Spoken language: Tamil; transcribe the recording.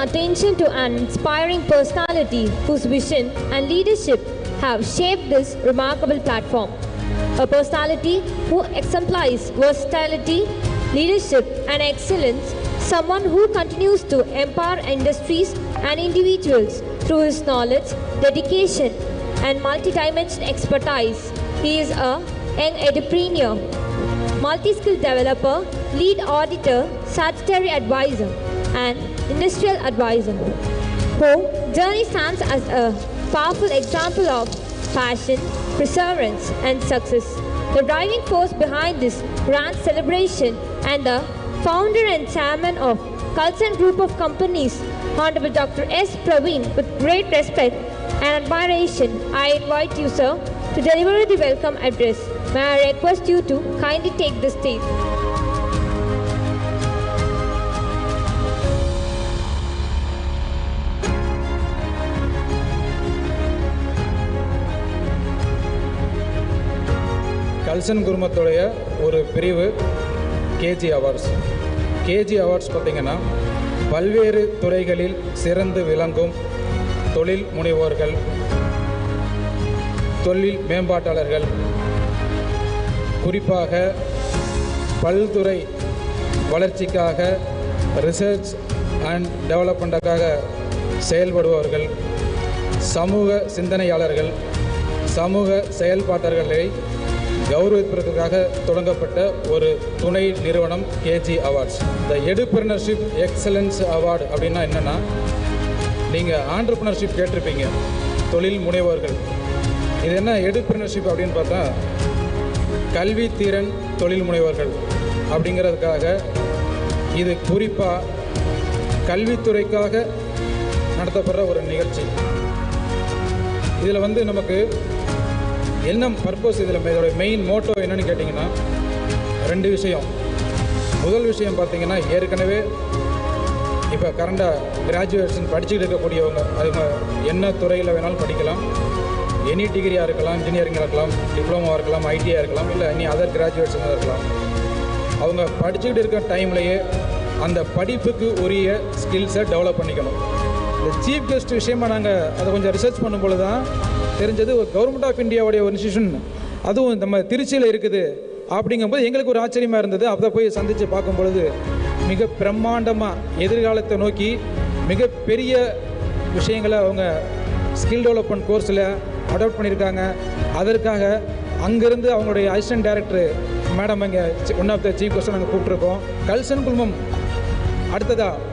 attention to an inspiring personality whose vision and leadership have shaped this remarkable platform. A personality who exemplifies versatility, leadership, and excellence, someone who continues to empower industries and individuals through his knowledge, dedication, and multidimensional expertise. He is a young entrepreneur, multi-skill developer, lead auditor, statutory advisor, and industrial advisor, whose journey stands as a powerful example of passion, perseverance, and success. The driving force behind this grand celebration and the founder and chairman of Culsen Group of Companies, Honorable Dr. S. Praveen, with great respect and admiration, I invite you, sir, to deliver the welcome address. May I request you to kindly take the stage. கல்சன் குழுமத்துடைய ஒரு பிரிவு கேஜி அவார்ட்ஸ். கேஜி அவார்ட்ஸ் பார்த்திங்கன்னா பல்வேறு துறைகளில் சிறந்து விளங்கும் தொழில் முனைவோர்கள், தொழில் மேம்பாட்டாளர்கள், குறிப்பாக பல்துறை வளர்ச்சிக்காக, ரிசர்ச் அண்ட் டெவலப்மெண்ட்டுக்காக செயல்படுபவர்கள், சமூக சிந்தனையாளர்கள், சமூக செயல்பாட்டாளர்களை கௌரவிப்பதற்காக தொடங்கப்பட்ட ஒரு துணை நிறுவனம் கேஜி அவார்ட்ஸ். இந்த எடுப்ரனர்ஷிப் எக்ஸலன்ஸ் அவார்டு அப்படின்னா என்னென்னா, நீங்கள் ஆண்டர்ப்ரனர்ஷிப் கேட்டிருப்பீங்க, தொழில் முனைவோர்கள். இது என்ன எடுப்ரனர்ஷிப் அப்படின்னு பார்த்தா, கல்வி திறன் தொழில் முனைவோர்கள் அப்படிங்கிறதுக்காக இது குறிப்பாக கல்வித்துறைக்காக நடத்தப்படுற ஒரு நிகழ்ச்சி. இதில் நமக்கு என்ன பர்பஸ், இதோட மெயின் மோட்டோ என்னன்னு கேட்டிங்கன்னா, ரெண்டு விஷயம். முதல் விஷயம் பார்த்திங்கன்னா, ஏற்கனவே இப்போ கரண்டாக கிராஜுவேஷன் படிச்சுக்கிட்டு இருக்கக்கூடியவங்க, அதுங்க என்ன துறையில் வேணாலும் படிக்கலாம், எனி டிகிரியாக இருக்கலாம், இன்ஜினியரிங்காக இருக்கலாம், டிப்ளமோவாக இருக்கலாம், ஐடியாக இருக்கலாம், இல்லை எனி அதர் கிராஜுவேட்ஸாக இருக்கலாம். அவங்க படிச்சுக்கிட்டு இருக்க டைம்லேயே அந்த படிப்புக்கு உரிய ஸ்கில்ஸை டெவலப் பண்ணிக்கணும். இந்த சீஃப் கெஸ்ட் விஷயமாக நாங்கள் அதை கொஞ்சம் ரிசர்ச் பண்ணும்பொழுது தான் தெரிஞ்சது, ஒரு கவர்மெண்ட் ஆஃப் இந்தியாவுடைய ஒரு இன்ஸ்டியூஷன் அதுவும் நம்ம திருச்சியில் இருக்குது அப்படிங்கும்போது எங்களுக்கு ஒரு ஆச்சரியமாக இருந்தது. அதை போய் சந்தித்து பார்க்கும் பொழுது மிக பிரம்மாண்டமாக எதிர்காலத்தை நோக்கி மிகப்பெரிய விஷயங்களை அவங்க ஸ்கில் டெவலப்மெண்ட் கோர்ஸில் அடாப்ட் பண்ணியிருக்காங்க. அதற்காக அங்கேருந்து அவங்களுடைய அசிஸ்டன்ட் டைரக்டர் மேடம் இங்கே ஒன் ஆஃப் த சீஃப் கெஸ்ட்டை நாங்கள் கூப்பிட்ருக்கோம். கல்சன் குழுமம் அடுத்ததாக